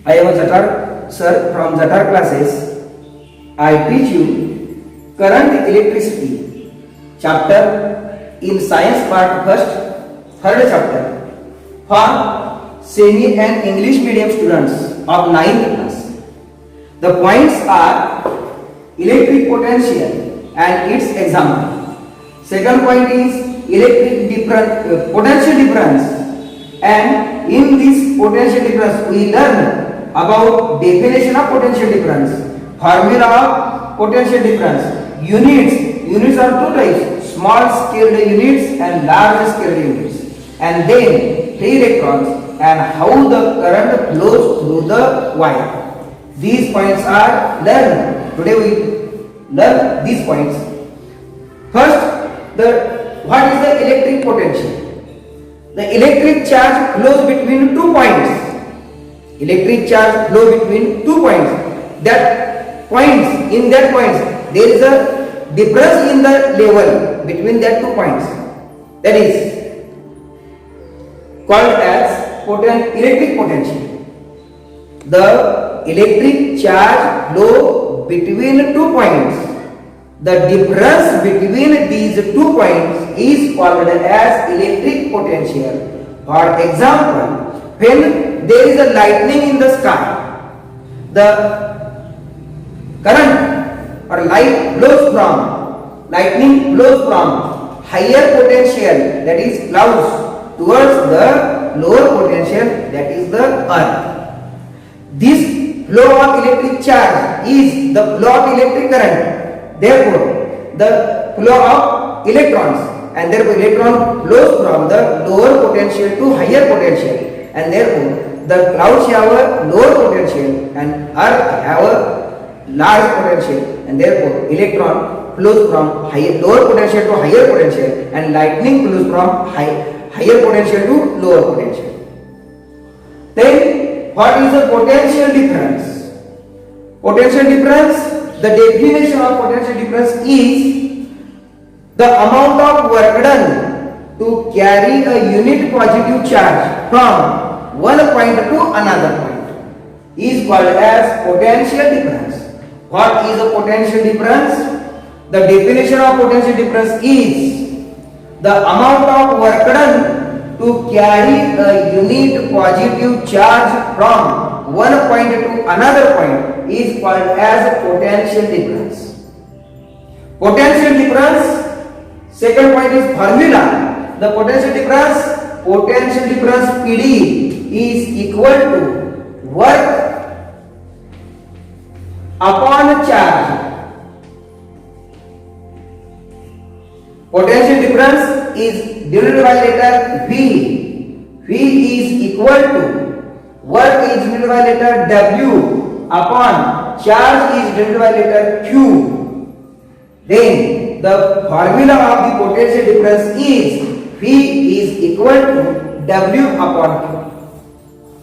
I am a Jatar sir from Jatar classes. I teach you current electricity chapter in science part first, third chapter for semi and English medium students of 9th class. The points are electric potential and its example. Second point is potential difference, and in this potential difference we learn about definition of potential difference, formula of potential difference, units are two types, small scaled units and large scaled units, and then free electrons and how the current flows through the wire. These points are learned. Today we learn these points. First, what is the electric potential? The electric charge flows between 2 points. Electric charge flows between 2 points. In that points there is a difference in the level between that 2 points. That is called as electric potential. The electric charge flows between 2 points. The difference between these 2 points is called as electric potential. For example, when there is a lightning in the sky, the current or lightning flows from higher potential, that is clouds, towards the lower potential, that is the earth. This flow of electric charge is the flow of electric current. Therefore, the flow of electrons, and therefore electron flows from the lower potential to higher potential, and therefore the clouds have a lower potential and earth have a large potential, and therefore electron flows from lower potential to higher potential, and lightning flows from higher potential to lower potential. Then what is the potential difference? Potential difference, the definition of potential difference is the amount of work done to carry a unit positive charge from one point to another point is called as potential difference. What is the potential difference? The definition of potential difference is the amount of work done to carry a unit positive charge from one point to another point is called as potential difference. Potential difference, second point is formula. The potential difference PD is equal to work upon charge. Potential difference is denoted by letter V. V is equal to work is denoted by letter W upon charge is denoted by letter Q. Then the formula of the potential difference is V is equal to W upon Q.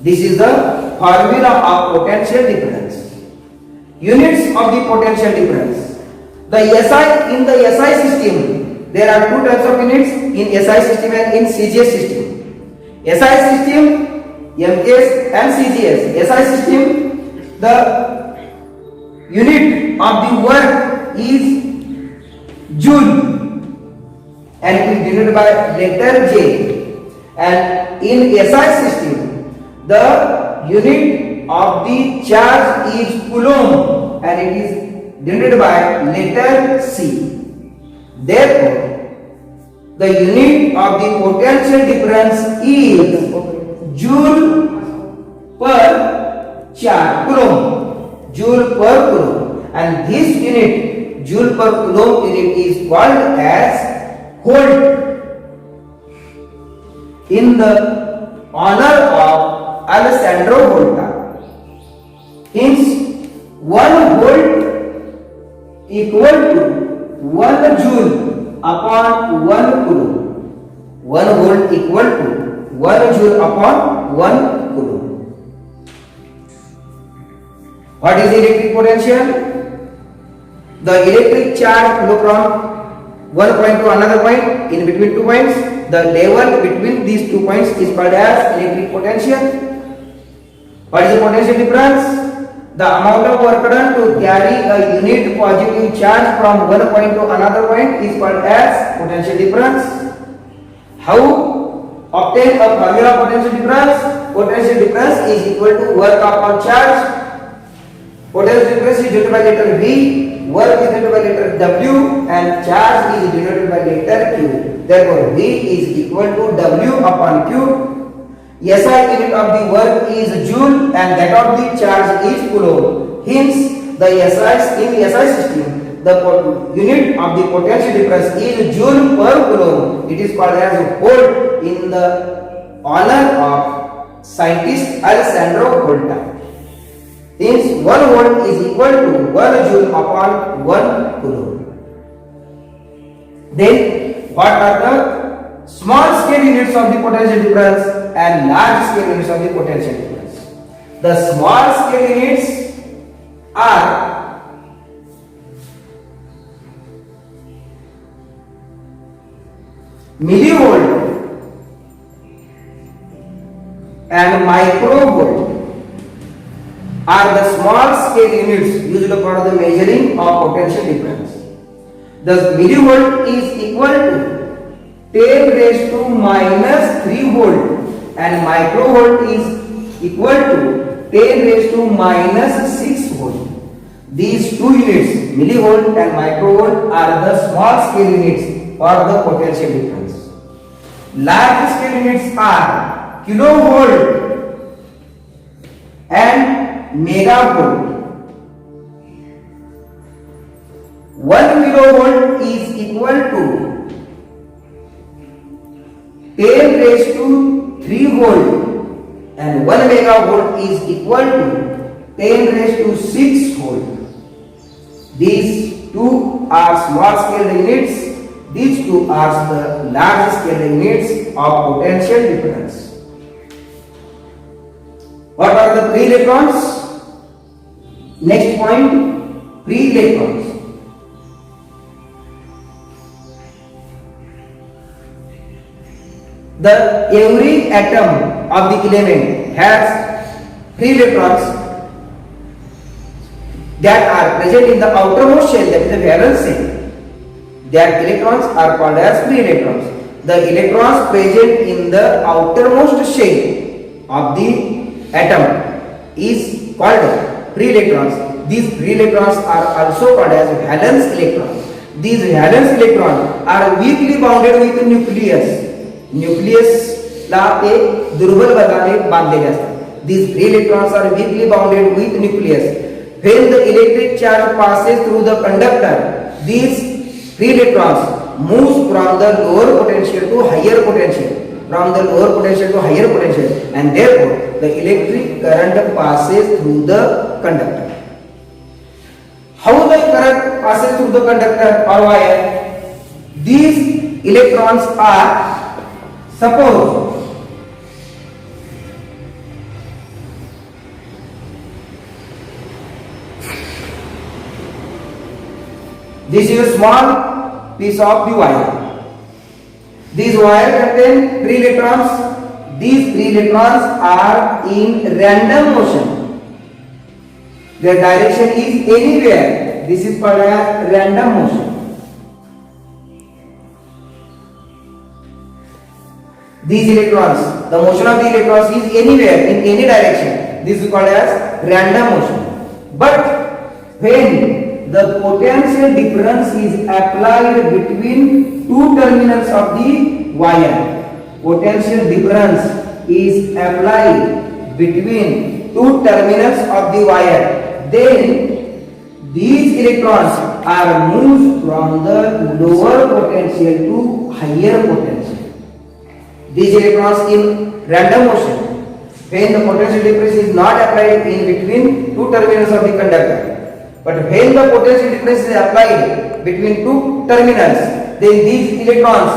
This is the formula of potential difference. Units of the potential difference. In the SI system, there are 2 types of units, in SI system and in CGS system. SI system, MS and CGS. SI system, the unit of the work is joule and it is denoted by letter J. And in SI system, the unit of the charge is coulomb and it is denoted by letter C. Therefore, the unit of the potential difference is joule per charge, coulomb, joule per coulomb, and this unit, joule per coulomb unit, is called as volt, in the honor of Alessandro Volta. Hence, 1 volt equal to 1 joule upon 1 coulomb. 1 volt equal to 1 joule upon 1 coulomb. What is the electric potential? The electric charge flow from one point to another point in between 2 points. The level between these 2 points is called as electric potential. What is the potential difference? The amount of work done to carry a unit positive charge from one point to another point is called as potential difference. How obtain a formula of potential difference? Potential difference is equal to work upon charge. Potential difference is denoted by letter V, work is denoted by letter W, and charge is denoted by letter Q. Therefore, V is equal to W upon Q. SI unit of the work is joule and that of the charge is coulomb. Hence, the SI in the SI system, the unit of the potential difference is joule per coulomb. It is called as volt in the honor of scientist Alessandro Volta. Hence, 1 volt is equal to 1 joule upon 1 coulomb. Then, what are the small scale units of the potential difference and large scale units of the potential difference? The small scale units are millivolt and microvolt are the small scale units used for the measuring of potential difference. Thus, millivolt is equal to 10 raised to minus 3 volt and microvolt is equal to 10 raised to minus 6 volt. These two units, millivolt and microvolt, are the small scale units for the potential difference. Large scale units are kilovolt and megavolt. 1 kilovolt is equal to 10 raised to 3 volt and 1 megavolt is equal to 10 raised to 6 volt. These two are small scale units, these two are the large scale units of potential difference. What are the free electrons? Next point, free electrons. Every atom of the element has free electrons that are present in the outermost shell, that is the valence shell. Their electrons are called as free electrons. The electrons present in the outermost shell of the atom is called free electrons. These free electrons are also called as valence electrons. These valence electrons are weakly bounded with the nucleus. Nucleus ला ते दुर्बल बताने बांधलेले असतात. These free electrons are weakly bounded with nucleus. When the electric charge passes through the conductor, these free electrons moves from the lower potential to higher potential, from the lower potential to higher potential, and therefore the electric current passes through the conductor. How the current passes through the conductor or wire? These electrons are, suppose this is a small piece of the wire. This wire contains free electrons. These free electrons are in random motion. Their direction is anywhere. This is called as random motion. These electrons, the motion of the electrons is anywhere, in any direction. This is called as random motion. But when the potential difference is applied between two terminals of the wire, potential difference is applied between two terminals of the wire, then these electrons are moved from the lower potential to higher potential. These electrons in random motion, when the potential difference is not applied in between two terminals of the conductor, but when the potential difference is applied between two terminals, then these electrons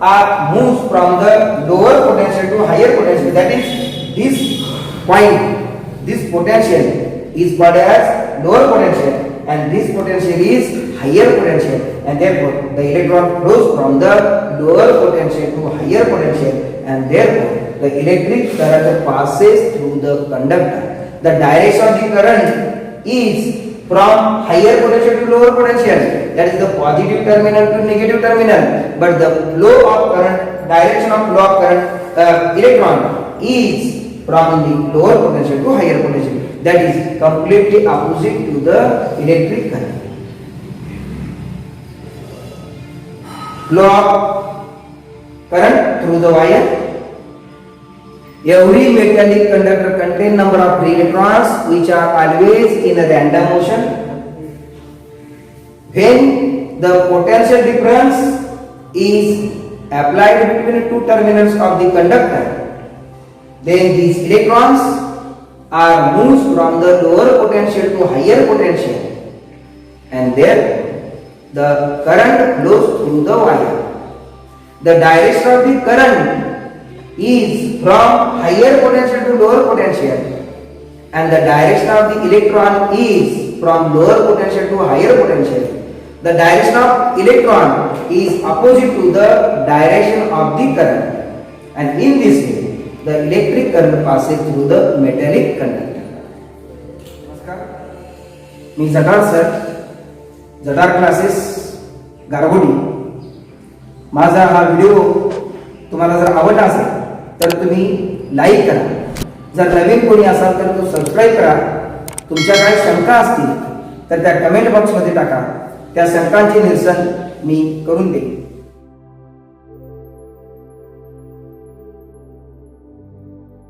are moved from the lower potential to higher potential. That is, this point, this potential is called as lower potential, and this potential is higher potential, and therefore the electron flows from the lower potential to higher potential, and therefore the electric current passes through the conductor. the direction of the current is from higher potential to lower potential, that is the positive terminal to negative terminal, but the flow of current, direction of flow of current electron is from the lower potential to higher potential, that is completely opposite to the electric current. Flow of current through the wire. Every metallic conductor contains number of free electrons which are always in a random motion. When the potential difference is applied between two terminals of the conductor, then these electrons are moved from the lower potential to higher potential, and there the current flows through the wire. The direction of the current is from higher potential to lower potential, and the direction of the electron is from lower potential to higher potential. The direction of electron is opposite to the direction of the current, and in this way the electric current passes through the metallic conductor. नमस्कार, मी Jathar sir, Jathar classes गारगोडी. माझा हा video तुम्हाला जर आवडला असेल तर तुम्ही like करा. जर नवीन कोणी असाल तर तो सबस्क्राईब करा. तुमच्या काही शंका असतील तर त्या कमेंट बॉक्समध्ये टाका. त्या शंकांचे निरसन मी करून देईन.